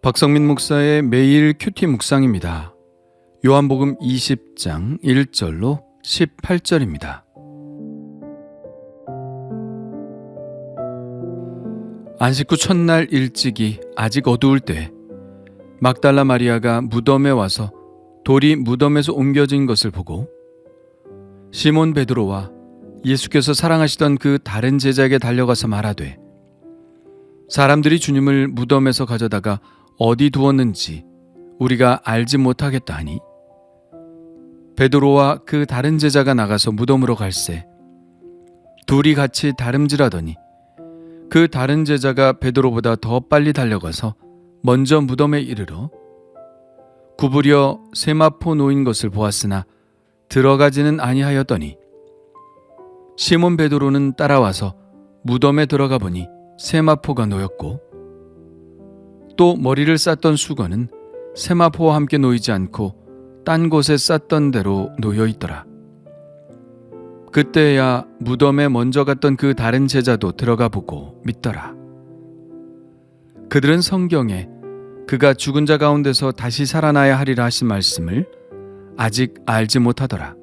박성민 목사의 매일 큐티 묵상입니다. 요한복음 20장 1절로 18절입니다. 안식 후 첫날 일찍이 아직 어두울 때 막달라 마리아가 무덤에 와서 돌이 무덤에서 옮겨진 것을 보고 시몬 베드로와 예수께서 사랑하시던 그 다른 제자에게 달려가서 말하되, 사람들이 주님을 무덤에서 가져다가 어디 두었는지 우리가 알지 못하겠다 하니, 베드로와 그 다른 제자가 나가서 무덤으로 갈새 둘이 같이 다름질하더니 그 다른 제자가 베드로보다 더 빨리 달려가서 먼저 무덤에 이르러 구부려 세마포 놓인 것을 보았으나 들어가지는 아니하였더니, 시몬 베드로는 따라와서 무덤에 들어가 보니 세마포가 놓였고 또 머리를 쌌던 수건은 세마포와 함께 놓이지 않고 딴 곳에 쌌던 대로 놓여 있더라. 그때야 무덤에 먼저 갔던 그 다른 제자도 들어가 보고 믿더라. 그들은 성경에 그가 죽은 자 가운데서 다시 살아나야 하리라 하신 말씀을 아직 알지 못하더라.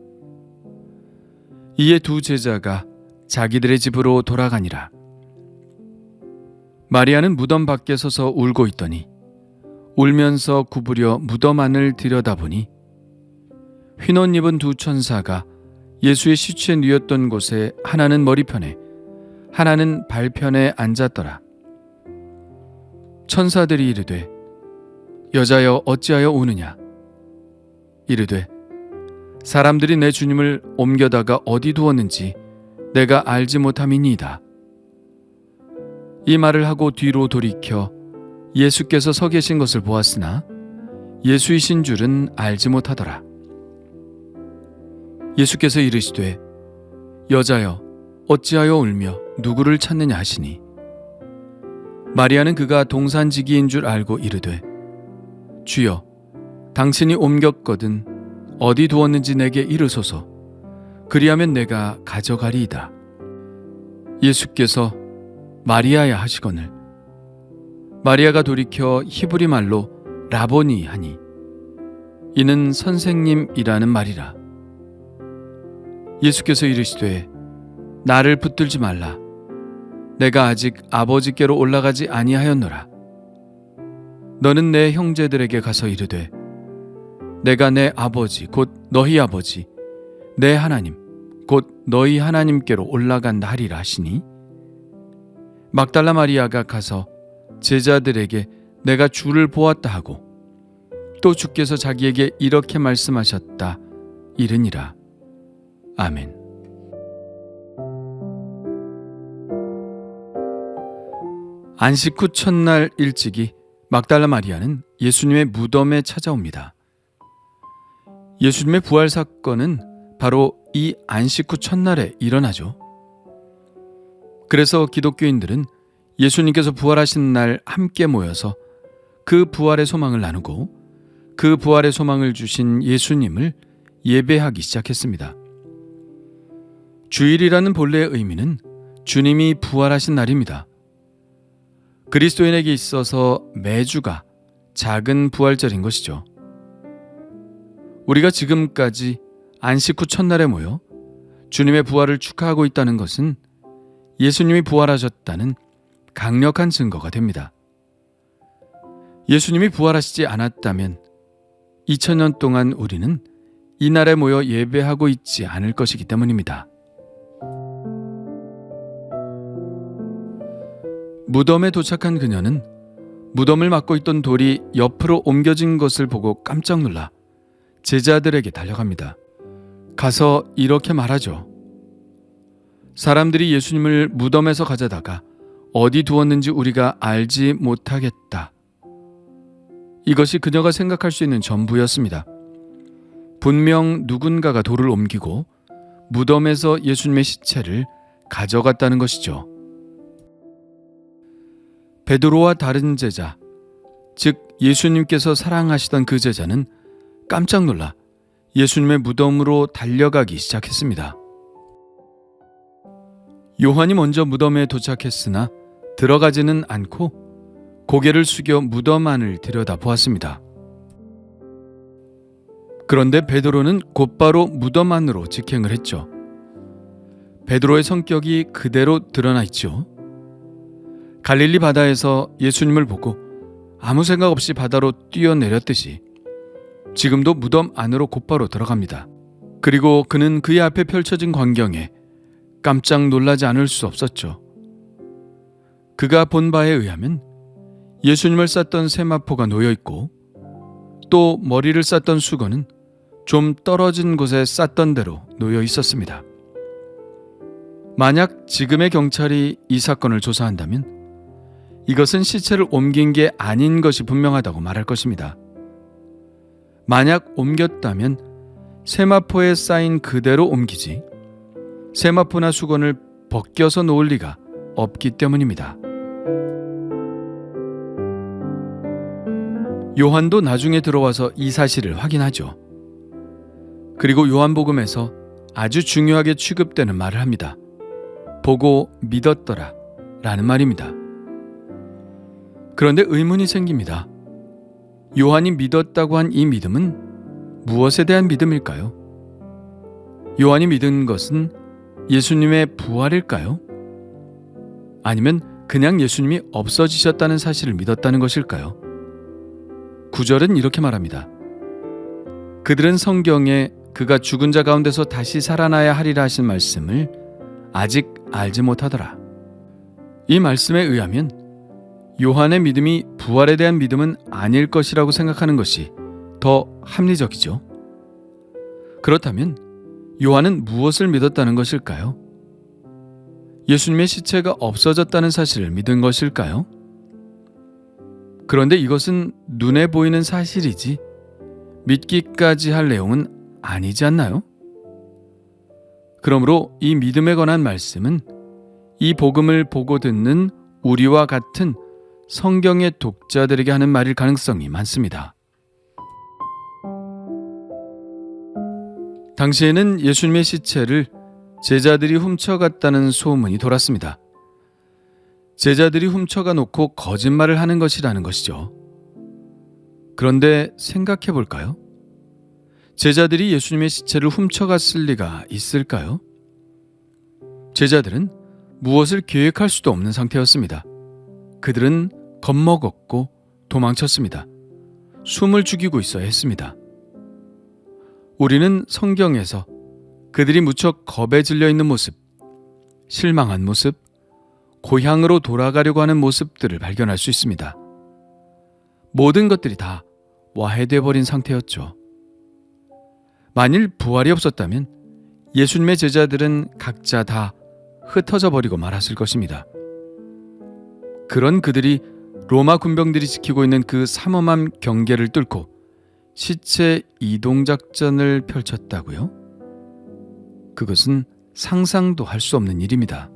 이에 두 제자가 자기들의 집으로 돌아가니라. 마리아는 무덤 밖에 서서 울고 있더니 울면서 구부려 무덤 안을 들여다보니 흰옷 입은 두 천사가 예수의 시체에 누였던 곳에 하나는 머리편에 하나는 발편에 앉았더라. 천사들이 이르되, 여자여 어찌하여 우느냐? 이르되, 사람들이 내 주님을 옮겨다가 어디 두었는지 내가 알지 못함이니이다. 이 말을 하고 뒤로 돌이켜 예수께서 서 계신 것을 보았으나 예수이신 줄은 알지 못하더라. 예수께서 이르시되, 여자여 어찌하여 울며 누구를 찾느냐 하시니, 마리아는 그가 동산지기인 줄 알고 이르되, 주여 당신이 옮겼거든 어디 두었는지 내게 이르소서. 그리하면 내가 가져가리이다. 예수께서 마리아야 하시거늘 마리아가 돌이켜 히브리 말로 라보니 하니, 이는 선생님이라는 말이라. 예수께서 이르시되, 나를 붙들지 말라. 내가 아직 아버지께로 올라가지 아니하였노라. 너는 내 형제들에게 가서 이르되, 내가 내 아버지 곧 너희 아버지 내 하나님 곧 너희 하나님께로 올라간다 하리라 하시니, 막달라 마리아가 가서 제자들에게 내가 주를 보았다 하고 또 주께서 자기에게 이렇게 말씀하셨다 이르니라. 아멘. 안식 후 첫날 일찍이 막달라 마리아는 예수님의 무덤에 찾아옵니다. 예수님의 부활 사건은 바로 이 안식 후 첫날에 일어나죠. 그래서 기독교인들은 예수님께서 부활하신 날 함께 모여서 그 부활의 소망을 나누고 그 부활의 소망을 주신 예수님을 예배하기 시작했습니다. 주일이라는 본래의 의미는 주님이 부활하신 날입니다. 그리스도인에게 있어서 매주가 작은 부활절인 것이죠. 우리가 지금까지 안식 후 첫날에 모여 주님의 부활을 축하하고 있다는 것은 예수님이 부활하셨다는 강력한 증거가 됩니다. 예수님이 부활하시지 않았다면 2000년 동안 우리는 이 날에 모여 예배하고 있지 않을 것이기 때문입니다. 무덤에 도착한 그녀는 무덤을 막고 있던 돌이 옆으로 옮겨진 것을 보고 깜짝 놀라 제자들에게 달려갑니다. 가서 이렇게 말하죠. 사람들이 예수님을 무덤에서 가져다가 어디 두었는지 우리가 알지 못하겠다. 이것이 그녀가 생각할 수 있는 전부였습니다. 분명 누군가가 돌을 옮기고 무덤에서 예수님의 시체를 가져갔다는 것이죠. 베드로와 다른 제자, 즉 예수님께서 사랑하시던 그 제자는 깜짝 놀라 예수님의 무덤으로 달려가기 시작했습니다. 요한이 먼저 무덤에 도착했으나 들어가지는 않고 고개를 숙여 무덤 안을 들여다보았습니다. 그런데 베드로는 곧바로 무덤 안으로 직행을 했죠. 베드로의 성격이 그대로 드러나 있죠. 갈릴리 바다에서 예수님을 보고 아무 생각 없이 바다로 뛰어내렸듯이 지금도 무덤 안으로 곧바로 들어갑니다. 그리고 그는 그의 앞에 펼쳐진 광경에 깜짝 놀라지 않을 수 없었죠. 그가 본 바에 의하면 예수님을 쌌던 세마포가 놓여있고 또 머리를 쌌던 수건은 좀 떨어진 곳에 쌌던 대로 놓여 있었습니다. 만약 지금의 경찰이 이 사건을 조사한다면 이것은 시체를 옮긴 게 아닌 것이 분명하다고 말할 것입니다. 만약 옮겼다면 세마포에 쌓인 그대로 옮기지 세마포나 수건을 벗겨서 놓을 리가 없기 때문입니다. 요한도 나중에 들어와서 이 사실을 확인하죠. 그리고 요한복음에서 아주 중요하게 취급되는 말을 합니다. 보고 믿었더라 라는 말입니다. 그런데 의문이 생깁니다. 요한이 믿었다고 한 이 믿음은 무엇에 대한 믿음일까요? 요한이 믿은 것은 예수님의 부활일까요? 아니면 그냥 예수님이 없어지셨다는 사실을 믿었다는 것일까요? 구절은 이렇게 말합니다. 그들은 성경에 그가 죽은 자 가운데서 다시 살아나야 하리라 하신 말씀을 아직 알지 못하더라. 이 말씀에 의하면 요한의 믿음이 부활에 대한 믿음은 아닐 것이라고 생각하는 것이 더 합리적이죠. 그렇다면 요한은 무엇을 믿었다는 것일까요? 예수님의 시체가 없어졌다는 사실을 믿은 것일까요? 그런데 이것은 눈에 보이는 사실이지 믿기까지 할 내용은 아니지 않나요? 그러므로 이 믿음에 관한 말씀은 이 복음을 보고 듣는 우리와 같은 성경의 독자들에게 하는 말일 가능성이 많습니다. 당시에는 예수님의 시체를 제자들이 훔쳐갔다는 소문이 돌았습니다. 제자들이 훔쳐가 놓고 거짓말을 하는 것이라는 것이죠. 그런데 생각해 볼까요? 제자들이 예수님의 시체를 훔쳐갔을 리가 있을까요? 제자들은 무엇을 계획할 수도 없는 상태였습니다. 그들은 겁먹었고 도망쳤습니다. 숨을 죽이고 있어야 했습니다. 우리는 성경에서 그들이 무척 겁에 질려 있는 모습, 실망한 모습, 고향으로 돌아가려고 하는 모습들을 발견할 수 있습니다. 모든 것들이 다 와해돼 버린 상태였죠. 만일 부활이 없었다면 예수님의 제자들은 각자 다 흩어져 버리고 말았을 것입니다. 그런 그들이 로마 군병들이 지키고 있는 그 삼엄한 경계를 뚫고 시체 이동 작전을 펼쳤다고요? 그것은 상상도 할 수 없는 일입니다.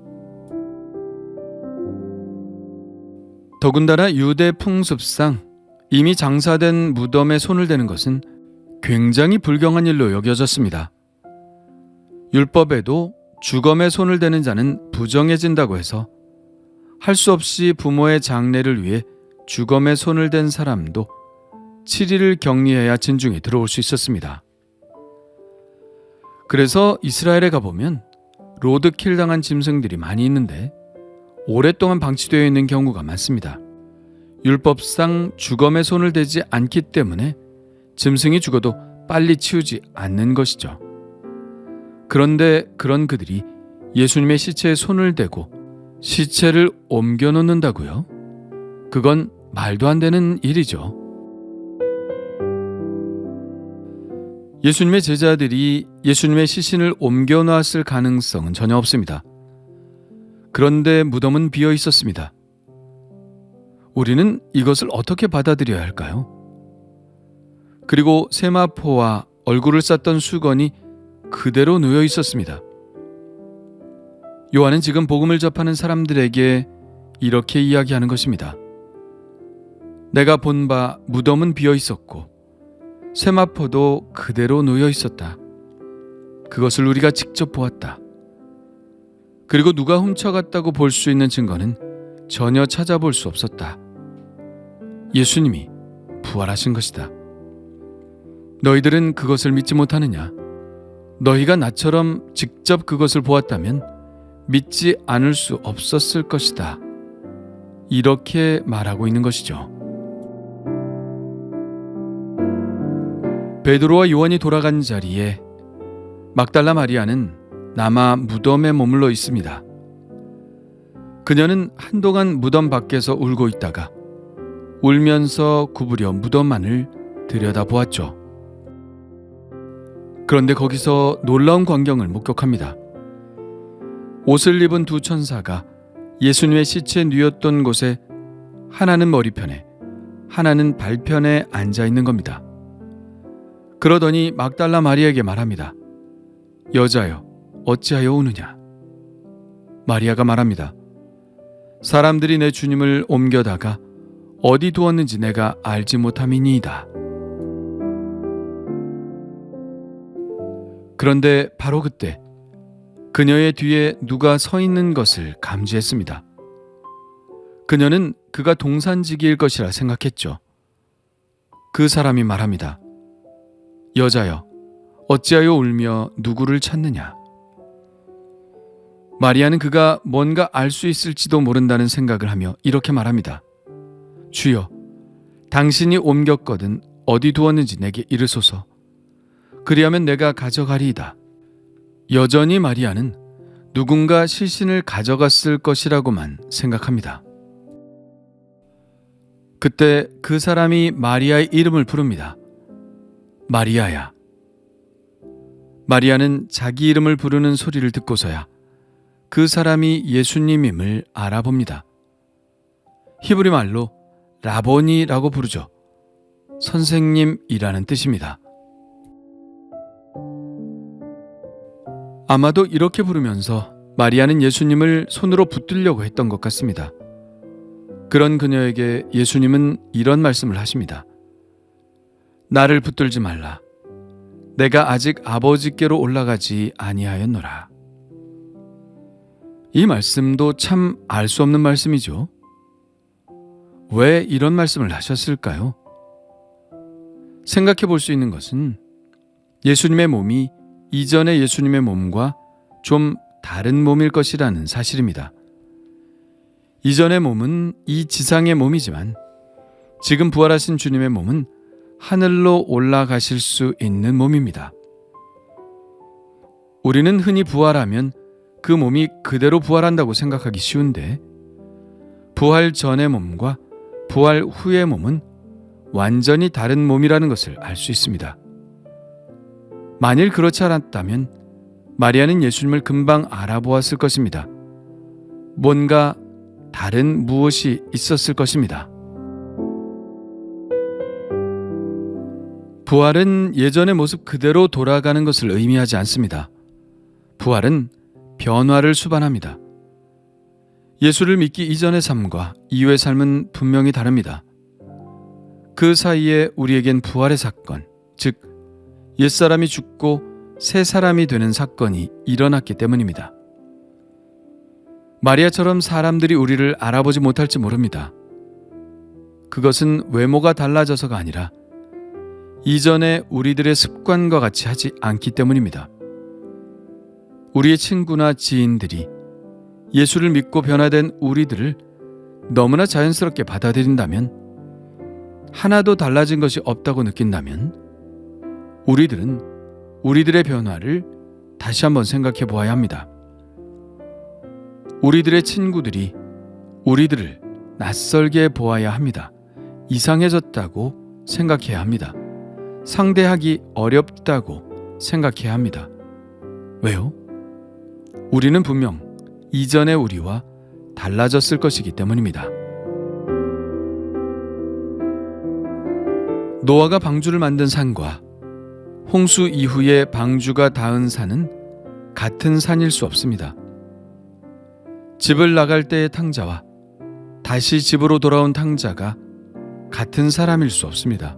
더군다나 유대 풍습상 이미 장사된 무덤에 손을 대는 것은 굉장히 불경한 일로 여겨졌습니다. 율법에도 주검에 손을 대는 자는 부정해진다고 해서 할 수 없이 부모의 장례를 위해 주검에 손을 댄 사람도 7일을 격리해야 진중에 들어올 수 있었습니다. 그래서 이스라엘에 가보면 로드킬 당한 짐승들이 많이 있는데 오랫동안 방치되어 있는 경우가 많습니다. 율법상 주검에 손을 대지 않기 때문에 짐승이 죽어도 빨리 치우지 않는 것이죠. 그런데 그런 그들이 예수님의 시체에 손을 대고 시체를 옮겨 놓는다고요? 그건 말도 안 되는 일이죠. 예수님의 제자들이 예수님의 시신을 옮겨 놓았을 가능성은 전혀 없습니다. 그런데 무덤은 비어 있었습니다. 우리는 이것을 어떻게 받아들여야 할까요? 그리고 세마포와 얼굴을 쌌던 수건이 그대로 놓여 있었습니다. 요한은 지금 복음을 접하는 사람들에게 이렇게 이야기하는 것입니다. 내가 본 바 무덤은 비어 있었고 세마포도 그대로 놓여 있었다. 그것을 우리가 직접 보았다. 그리고 누가 훔쳐갔다고 볼 수 있는 증거는 전혀 찾아볼 수 없었다. 예수님이 부활하신 것이다. 너희들은 그것을 믿지 못하느냐? 너희가 나처럼 직접 그것을 보았다면 믿지 않을 수 없었을 것이다. 이렇게 말하고 있는 것이죠. 베드로와 요한이 돌아간 자리에 막달라 마리아는 남아 무덤에 머물러 있습니다. 그녀는 한동안 무덤 밖에서 울고 있다가 울면서 구부려 무덤만을 들여다보았죠. 그런데 거기서 놀라운 광경을 목격합니다. 옷을 입은 두 천사가 예수님의 시체 누웠던 곳에 하나는 머리편에 하나는 발편에 앉아 있는 겁니다. 그러더니 막달라 마리아에게 말합니다. 여자여, 어찌하여 우느냐? 마리아가 말합니다. 사람들이 내 주님을 옮겨다가 어디 두었는지 내가 알지 못함이니이다. 그런데 바로 그때 그녀의 뒤에 누가 서 있는 것을 감지했습니다. 그녀는 그가 동산지기일 것이라 생각했죠. 그 사람이 말합니다. 여자여, 어찌하여 울며 누구를 찾느냐? 마리아는 그가 뭔가 알 수 있을지도 모른다는 생각을 하며 이렇게 말합니다. 주여, 당신이 옮겼거든 어디 두었는지 내게 이르소서. 그리하면 내가 가져가리이다. 여전히 마리아는 누군가 시신을 가져갔을 것이라고만 생각합니다. 그때 그 사람이 마리아의 이름을 부릅니다. 마리아야. 마리아는 자기 이름을 부르는 소리를 듣고서야 그 사람이 예수님임을 알아봅니다. 히브리 말로 라보니라고 부르죠. 선생님이라는 뜻입니다. 아마도 이렇게 부르면서 마리아는 예수님을 손으로 붙들려고 했던 것 같습니다. 그런 그녀에게 예수님은 이런 말씀을 하십니다. 나를 붙들지 말라. 내가 아직 아버지께로 올라가지 아니하였노라. 이 말씀도 참 알 수 없는 말씀이죠. 왜 이런 말씀을 하셨을까요? 생각해 볼 수 있는 것은 예수님의 몸이 이전의 예수님의 몸과 좀 다른 몸일 것이라는 사실입니다. 이전의 몸은 이 지상의 몸이지만 지금 부활하신 주님의 몸은 하늘로 올라가실 수 있는 몸입니다. 우리는 흔히 부활하면 그 몸이 그대로 부활한다고 생각하기 쉬운데 부활 전의 몸과 부활 후의 몸은 완전히 다른 몸이라는 것을 알 수 있습니다. 만일 그렇지 않았다면 마리아는 예수님을 금방 알아보았을 것입니다. 뭔가 다른 무엇이 있었을 것입니다. 부활은 예전의 모습 그대로 돌아가는 것을 의미하지 않습니다. 부활은 변화를 수반합니다. 예수를 믿기 이전의 삶과 이후의 삶은 분명히 다릅니다. 그 사이에 우리에겐 부활의 사건, 즉 옛사람이 죽고 새 사람이 되는 사건이 일어났기 때문입니다. 마리아처럼 사람들이 우리를 알아보지 못할지 모릅니다. 그것은 외모가 달라져서가 아니라 이전에 우리들의 습관과 같이 하지 않기 때문입니다. 우리의 친구나 지인들이 예수를 믿고 변화된 우리들을 너무나 자연스럽게 받아들인다면, 하나도 달라진 것이 없다고 느낀다면 우리들은 우리들의 변화를 다시 한번 생각해 보아야 합니다. 우리들의 친구들이 우리들을 낯설게 보아야 합니다. 이상해졌다고 생각해야 합니다. 상대하기 어렵다고 생각해야 합니다. 왜요? 우리는 분명 이전의 우리와 달라졌을 것이기 때문입니다. 노아가 방주를 만든 산과 홍수 이후에 방주가 닿은 산은 같은 산일 수 없습니다. 집을 나갈 때의 탕자와 다시 집으로 돌아온 탕자가 같은 사람일 수 없습니다.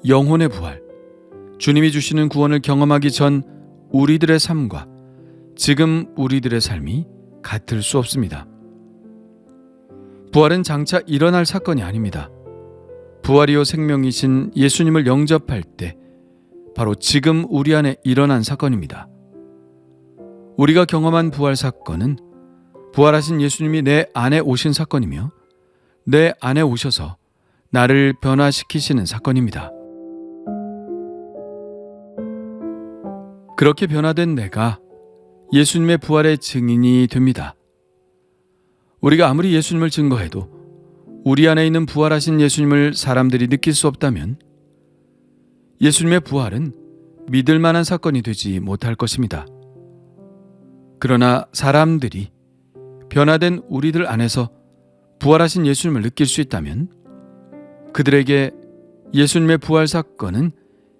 영혼의 부활, 주님이 주시는 구원을 경험하기 전 우리들의 삶과 지금 우리들의 삶이 같을 수 없습니다. 부활은 장차 일어날 사건이 아닙니다. 부활이요 생명이신 예수님을 영접할 때 바로 지금 우리 안에 일어난 사건입니다. 우리가 경험한 부활 사건은 부활하신 예수님이 내 안에 오신 사건이며 내 안에 오셔서 나를 변화시키시는 사건입니다. 그렇게 변화된 내가 예수님의 부활의 증인이 됩니다. 우리가 아무리 예수님을 증거해도 우리 안에 있는 부활하신 예수님을 사람들이 느낄 수 없다면 예수님의 부활은 믿을 만한 사건이 되지 못할 것입니다. 그러나 사람들이 변화된 우리들 안에서 부활하신 예수님을 느낄 수 있다면 그들에게 예수님의 부활 사건은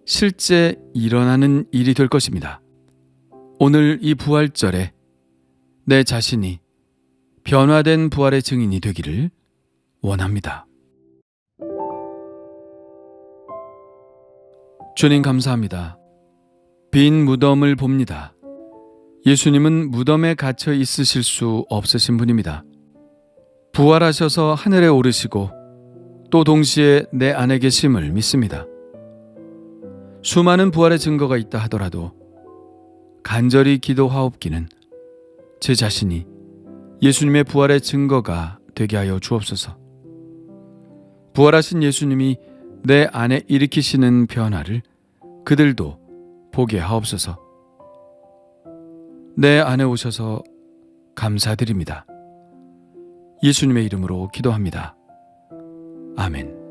실제 일어나는 일이 될 것입니다. 오늘 이 부활절에 내 자신이 변화된 부활의 증인이 되기를 원합니다. 주님 감사합니다. 빈 무덤을 봅니다. 예수님은 무덤에 갇혀 있으실 수 없으신 분입니다. 부활하셔서 하늘에 오르시고 또 동시에 내 안에 계심을 믿습니다. 수많은 부활의 증거가 있다 하더라도 간절히 기도하옵기는 제 자신이 예수님의 부활의 증거가 되게 하여 주옵소서. 부활하신 예수님이 내 안에 일으키시는 변화를 그들도 보게 하옵소서. 내 안에 오셔서 감사드립니다. 예수님의 이름으로 기도합니다. 아멘.